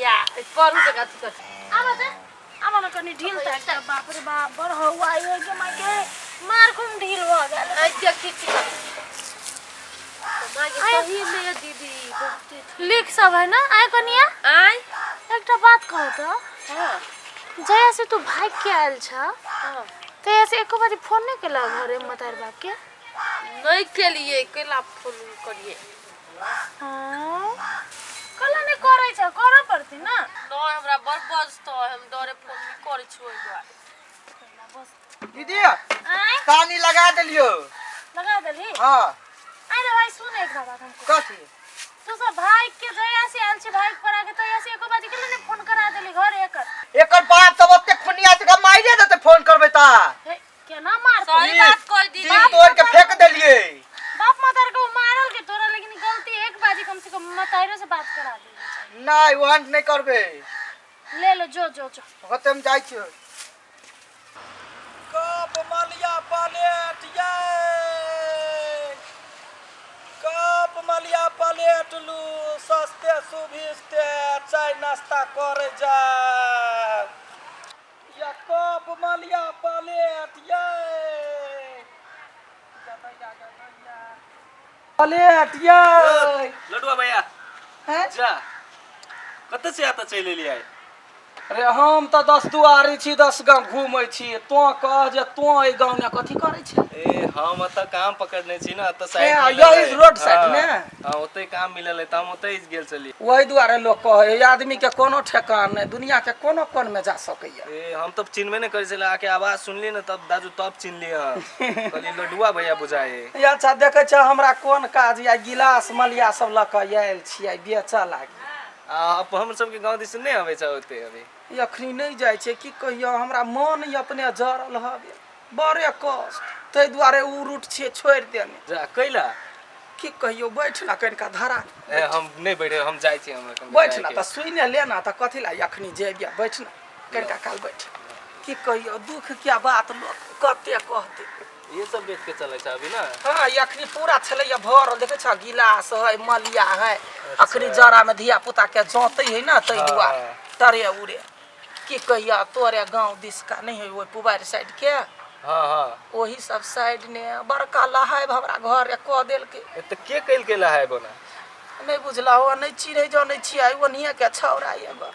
या करू के कथि कर आमा न कनी ढील त एकटा बाप रे बाप बर हवा ये के माके मार खुम ढील हो गेल आई देखि छी मागे सही ले दीदी बहुत लिख सब है ना आय कनिया आई एकटा बात कहो तो हां जया से तू भाग के आयल छ हां तो ऐसे एको बारी फोन नहीं केला घरे मतार बाप के नहीं के लिए केला फोन करिए हां कला ने करे छ करे पड़ती ना न हमरा बर बजतो हम डरे फोन नहीं करे छी ओइ दुआरे दीदी पानी लगा देलियो लगा देली हां अरे भाई सुन एक बात हमको कथि तू सब भाई के जया से आल छी भाई पड़ा के तो ऐसे एको बारी केला ने फोन करा देली घर एकर बाप सब ओते खुनिया से माइरे देते फोन करबे ता केना मार सही बात कह दी तीन तोड़ के फेंक देलिए बाप मतार को मारल के तोरा लेकिन गलती एक बाजी कम से कम मताइरो से बात करा दे नहीं वहन नहीं करबे ले लो जो जो जो होते हम जाई छी कप मलिया प्लेट ये कप मलिया प्लेट लू सस्ते सुभिस्ते चाय नाश्ता करे जा या कप मलिया प्लेट ये प्लेट ये लडुआ भैया हैं जा कत से आता चले लिया अरे हम तो 10 दुआरी छी 10 गांव घूमै छी तो कह जे तो ए गांव में कथि करै छी ए हम त काम पकड़ने छी ना त ए साइड यही रोड साइड में हां ओते काम मिलल है त हम ओते गेल चली वही दुआरे लोग कहे आदमी के कोनो ठेकान नहीं दुनिया के कोनो कोन में जा सकैया ए हम तो चिन्हबे नहीं करे छला आके आवाज सुनली ना तब दादू तब चिन्हली हां कहली लडुआ भैया बुझाए या अच्छा देखे छ हमरा कोन काज या गिलास मलिया सब ल के आयल छी बेचा लागी अब हम सब के गांव दिस नहीं आवे छ ओते अभी अखनी नहीं जाय छे की कहियो हमरा मन अपने जरल हबे बड़े कष्ट तै दुआरे उ रूट छे छोड़ देने जा कैला की कहियो बैठ ना कनिका धरा ए हम नहीं बैठे हम जाय छी हमरा बैठ ना त सुइने लेना त कथि ला अखनी जेबिया बैठ ना कनिका काल बैठ की कहियो दुख क्या बात लोग कते कहते ये सब बेच के चले छ अभी ना हां अखनी पूरा छलैया भर देखे छ गिलास है मलिया है अखनी जरा में धिया पुता के जोते है ना तै दुआरे तरे उरे की कहिया तोरे गांव दिस का नहीं है वो पुबार साइड के हां हां वही सब साइड ने बड़का लहाय हमरा घर क देल के त के कैल के लहाय बना नहीं बुझला हो नहीं चिन्ह जाने छी आई ओनिया के छौरा एगो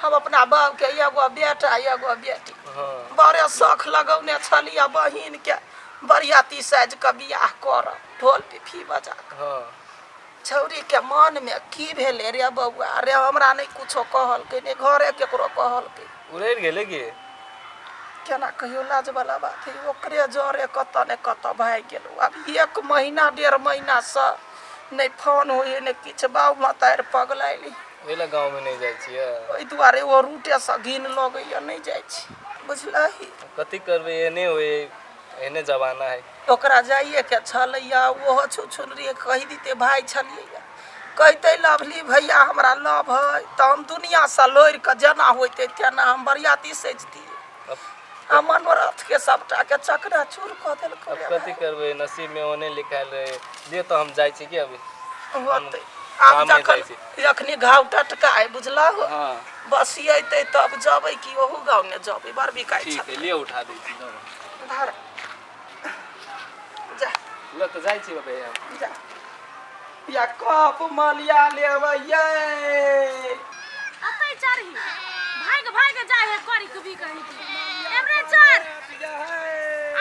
हम अपना बाप के एगो बेटा एगो बेटी हां बड़े शौक लगौने छलिया बहिन के बरियाती साइज के बियाह कर ढोल पिफी बजा हां छौरी के मन में की भेले रे बबुआ रे हमरा नहीं कुछो कहल के ने घरे केकरो कहल के उड़ेर गेले गे केना कहियो लाज वाला बात है ओकरे जरे कत ने कत भाग गेलो अब 1 महीना 1.5 महीना से नहीं फोन होए ने किछ बाऊ मतार पगलाइली वेला गांव में नहीं जाय छियै ओइ दुआरे ओ रूटे से घिन लगैया नहीं जाय छी बुझलही कथि करबे एने होए एने जमाना है ओकरा जाइए के छलैया ओहो छुछुनरी कहि दीते भाई छलिए कहते लवली भैया हमरा लव है त हम दुनिया से लोर के जना होते तेना हम बरियाती सजती हम मनोरथ के सबटा के चकरा चूर क देल अब कथि करबे नसीब में ओने लिखाल रहे ले तो हम जाय छी कि अभी होते अब जखन अखनी घाव टटका है बुझला हो हां बस अइते तब जबै कि ओहू गांव ने जबै बर बिकाई ठीक है ले उठा दै छी धर जा ल तो जाय छी बबे हम जा या कप मलिया लेबै ये अतै चरही भाग भाग जाय है करी कभी कहीं एमरे चर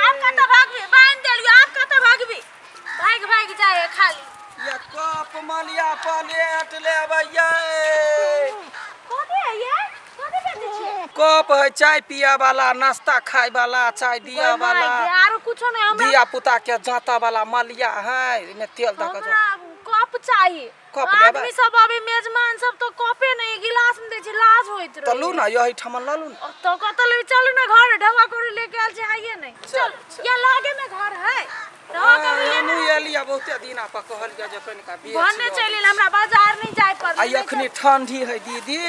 आप कत भागबी बांध देलियो आप कत भागबी भाग भाग जाय है खाली या कप मलिया प्लेट लेबै ये कोदे है ये कोदे बेचे छी कप है चाय पिया वाला नाश्ता खाए वाला चाय दिया वाला यार कुछो नहीं हमरा दिया पुता के जाता वाला मलिया है इने तेल द के हमरा कप चाहिए कप लेबै आदमी सब अबे मेजमान सब तो कपे नहीं गिलास में दे छी लाज होइत रहे तलू ना यही ठमन ललू ना तो कतल चलू ना घर ढवा कर लेके आल छै आइए नहीं चल ये लागे में घर है ढवा कर ले नु एलिया बहुते दिना पर कहल गया जे कनिका बिया भन्ने चलिल हमरा बाजार नहीं जाय पर आई अखनी ठंडी है दीदी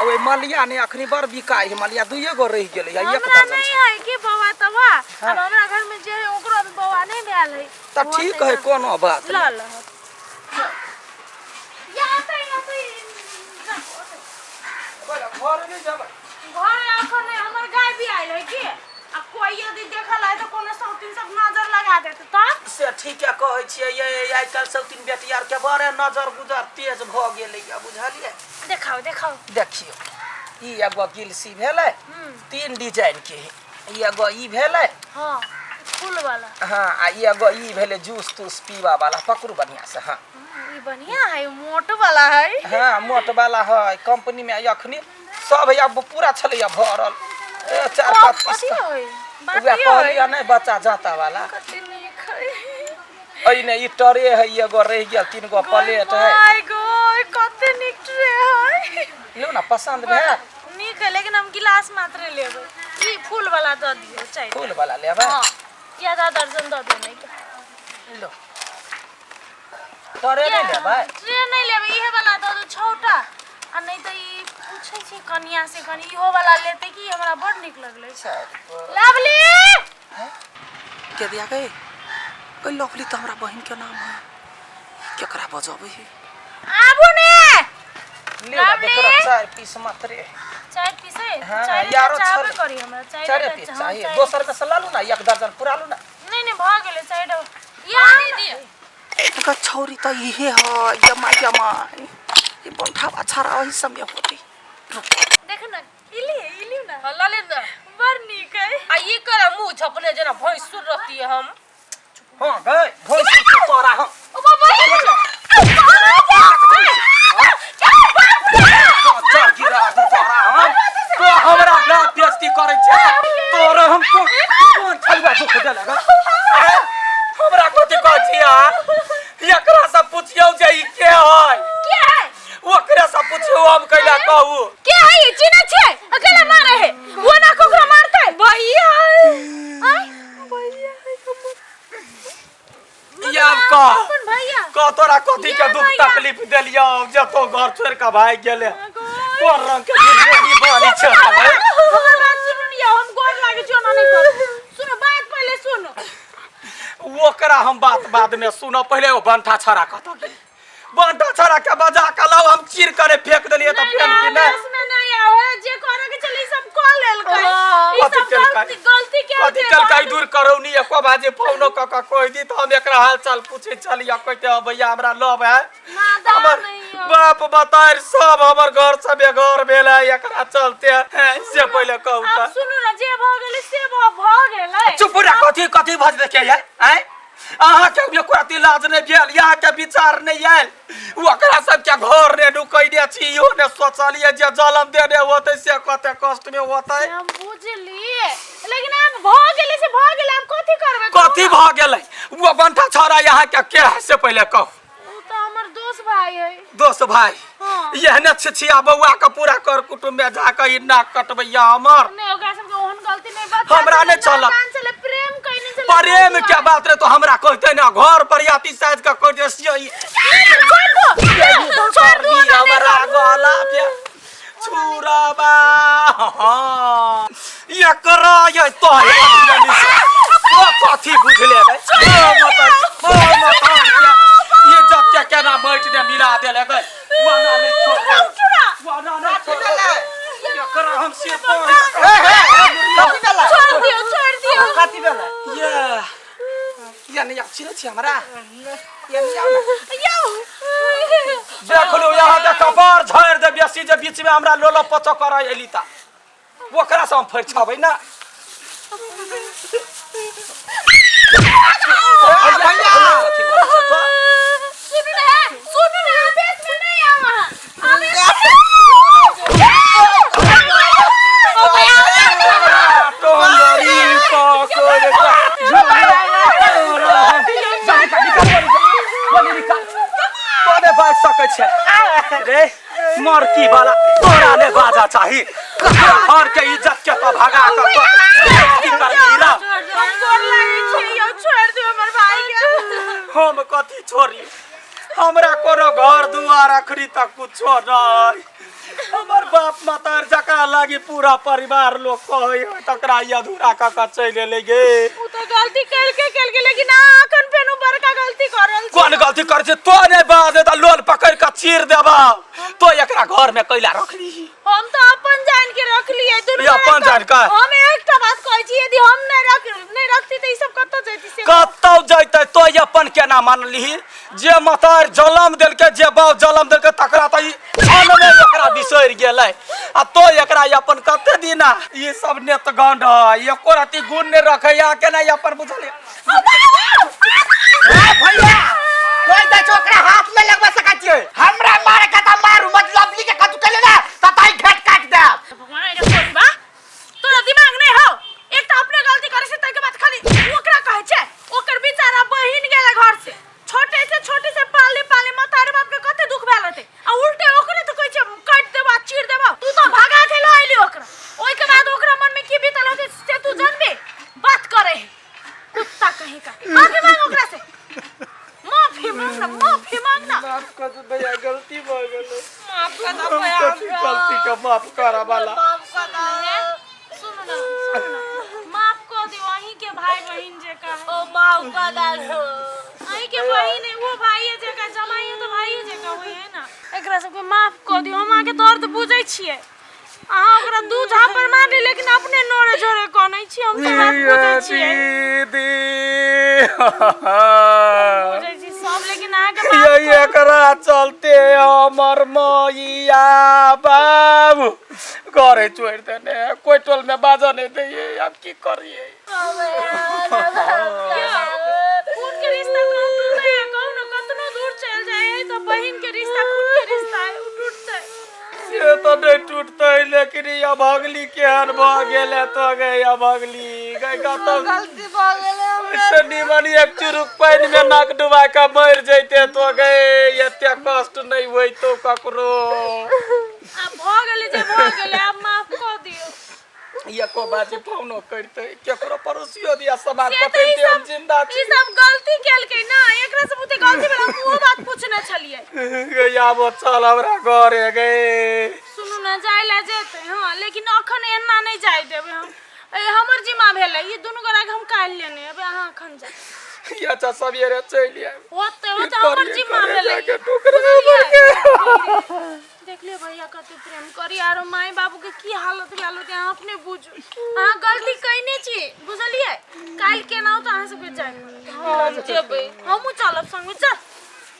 ओए मलिया ने अखनी बड़ बिकाई है मलिया दुइये गो रह गेलै है एक हमरा दर्जन नहीं है कि बौआ तबा अब हमरा घर में जे ओकरो बौआ नहीं भेल है त ठीक है कोनो बात ल ल या आते घर नहीं जाबे घर आखन हमर गाय भी आइल है की आ कोई यदि देखल है तो कोनो सौतीन सब नजर लगा देत तब से ठीक है कहै छियै ये आइ काल सब तीन बेटी यार के बड़े नजर गुजर तेज भ गेलै बुझलिए देखाओ देखाओ देखियो ई एगो गिलसी भेलै तीन डिजाइन के ई एगो ई भेलै हां फूल वाला हां आ ई एगो ई भेलै जूस तूस पीवा वाला पकड़ू बढ़िया से हां ई बढ़िया है मोट वाला है हां मोट वाला है कंपनी में अखनी सब या पूरा छलै भरल ए चार पांच पीस है उहे कहलिया नहीं बच्चा जाता वाला अई ने ई टरे है एगो रह गेल तीन गो प्लेट है माय गॉड कते निक ट्रे है लो ना पसंद भेल निक है लेकिन हम गिलास मात्र लेबै ई फूल वाला द दियो चाय फूल वाला लेबै हां क्या दा दर्जन द दे नहीं लो टरे नहीं लेबै ट्रे नहीं लेबै इहे वाला द दो छोटा आ नहीं तो ई पूछै छी कनिया से कनी इहो वाला लेते की हमरा बड़ निक लगलै लवली के दिया गए ओइ लवली तो हमरा बहन के नाम है केकरा बजबै है आबू ने ले ला देखरा चार पीस मात्र चाय पीसे हाँ, चाय यारो चाहबे छल। करी हमरा चाय चार पीस चाहिए दोसर में से ला लू ना एक दर्जन पूरा लू ना नहीं नहीं भ गेलै चाय दो या दे दियो एका छौरी त इहे ह यमा ये बंठा अच्छा रहा वही समय होती देख ना इली ना ललित बड़ निक है आ ये कर मुंह छपने जना भैंस सुन रहती है हम हां गए भोज के तोरा हम ओ बाबा जा गिरा दे तोरा हम तो हमरा ना बेइज्जती करे छे तोरा हम कोन छलवा दुख दे लगा हमरा कथि कहै छिया एकरा से पूछियौ जे ई के है क्या है ओकरा से पूछियौ हम कैला कहू क्या है ये चिना छे अकेला मारे है वो ना कोकरा मारता है भैया आई भैया याब का कौन भैया का तोरा कथि के दुख तकलीफ देलियो जतो घर छोड़ के भाग गेले कोन रंग के जिंदगी बानी छ हमर बात सुनो नि हम गोर लागे जो ना नहीं कर सुनो बात पहले सुनो ओकरा हम बात बाद में सुनो पहले वो बंठा छड़ा कत बंठा छड़ा के बजा के लाओ हम चीर करे फेंक देलिए त फेन की ना इसमें नहीं आवे जे करे के चली सब कॉल लेल कर ई कथि सब केलकै? गलती के कथि कलकाई दूर करौनी एको बाजे फोनो क कोई दी तो हम एकरा हाल चाल पूछे चलिया कहते भैया हमरा लव है नादान हमर नहीं हो बाप बतार सब हमर घर से बेघर भेला एकरा चलते हैं से पहले कहू अब त सुनो ना जे भ गेलै से भ गेलै चुप रह कथि कथि भज देखे यार हैं अहाँ के कोई इलाज नहीं भेल यहाँ के विचार नहीं आयल ओकरा सब के घर ने ढुकैने छी इहो ने सोचलिए जे जलम देने होते से कते कष्ट में होते हम बुझलिए लेकिन अब भ गेलै से भ गेलै हम कथि करबै कथि भ गेलै वो बंठा छोरा यहाँ के है से पहले कहू उ त हमर दोस्त भाई है दोस्त भाई हां यहने छिछिया बउआ के पूरा कर कुटुंब में जाके ई नाक कटबैया हमर नहीं ओकरा सब के ओहन गलती नहीं बात हमरा नहीं चलत। चले प्रेम कइने चले प्रेम के बात रे तो हमरा कहते ना घर परियाती साज का कोई देसियो छोड़ दो हमरा गला पे छुराबा ये करा ये तो वो कथि बुझले ये जब क्या क्या ना बैठ ने मिला देले गए वाना नहीं छोड़ वाना नहीं छोड़ ये करा हम सिर पर छोड़ दियो कथि बेला ये नहीं अच्छी छी हमरा ये नहीं यो देख लो यहाँ के कपार झाड़ दे बेसी जे बीच में हमरा लोलो पचो कर एली ता ओकरा से हम फेर छबै ना सुन ना बेस में नहीं आवा तो गरीब पकड़ तोने बाज सकै छै रे मरकी वाला तोरा ने बाजा चाही घर के इज्जत के तो भगा के की करबी रा हम गोर लागे छी यो छोड़ दियो हमर भाई के हम कथी छोड़ी हमरा कोनो घर दुआर अखरी तक कुछो नहीं हमर बाप मातार जकरा लागी पूरा परिवार लोग कहै तकरा अधूरा क चले ले गे उ तो गलती करके लेकिन आखन पे फेनु बड़का गलती करल कौन गलती कर छे तो नहीं बाज त लोल पकड़ के चीर देबा तो एकरा घर में कैला रखली हम तो अपन जान के रख लिए दुनु ये अपन जान का हम एकटा बात कहै छी यदि हम नहीं रखती त ई सब कत्तो जैती से कतौ जैते तो अपन केना मानली जे मतार जलम देल के जे बाप जलम देल के तकरा त ई छन में एकरा बिसर गेलै आ तो एकरा अपन कते दिना ई सब नेत गंड एको राती गुण ने रखे या के नहीं अपन बुझले भैया कोई द छोकरा हाथ में लगवा सका छिए हमरा मारे का त मारू मतलब ली के कतु केले ना तताई घेट काट दे भगवान रे कोइबा तोरा दिमाग नहीं हो एक त अपने गलती करे से तै के बात खाली ओकरा कहै छै ओकर बेचारा बहिन गेला घर से छोटे से पाले मतारे बाप के कते दुख भेल रहते आ उल्टे ओकरे तो कहै छै काट देबा चीर देबा तू तो भागा के ल आइली ओकरा ओइ के बाद ओकरा मन में की बीतल होते से तू जानबे बात करे कुत्ता कहीं का माफी मांग ओकरा से माफी मांगना माफ कर दे भैया गलती हो गेलो माफ कर दो भैया गलती का माफ करा वाला माफ कर दो सुनो ना माफ कर दो वहीं के भाई बहन जे का ओ माफ कर दो आई के बहिन है वो भाई है जे का जमाई है तो भाई है जे का होय है ना एकरा सबके माफ कर दियो हम आके दर्द बुझै छियै अहाँ ओकरा दू झापर मारली लेकिन अपने नोरे झोरे कोनै छी हम तो बात बुझै छियै बुझै छी सब लेकिन अहाँ के बात ये एकरा चलते हमर मैया बाबू घरे छोड़ देने कोई टोल में बाजा नहीं दे अब की करिए खून के रिश्ता कौन टूटते है कौन कतनो दूर चल जाए तो बहन के रिश्ता खून के रिश्ता है वो टूटता है ये तो नहीं टूटता है लेकिन ये भगली के हर भाग गेले तो गए या भगली गए का तो गलती हो गेले ऐसे निमनी एक चुरुक पानी में नाक डुबा के मर जैते तो गए एते कष्ट नहीं होई तो ककरो अब भ गेले अब माफ कर दियो ये को बाजी फोनो करते केकरो पड़ोसियो दिया समाज पकड़ते हम जिंदा ई सब गलती केल के ना एकरा से बुते गलती भेल हम वो बात पूछने छलिए या वो चल हमरा घरे गए सुनु ना जाइला जेते हां लेकिन अखन एना नहीं जाय देबे हम ए हमर जिम्मा भेलै ई दुनु गोरा के हम काल लेने अब अहाँ अखन जा ये अच्छा सवेरे चलिए होते हमर जिम्मा भेलै देख ले भैया कते प्रेम करी आरो माई बाबू के की हालत भेल होते अहाँ अपने बुझू अहाँ गलती कइने छी बुझलिए काल केना तो अहाँ सब के जाय जेबै हमहु चलब संग चल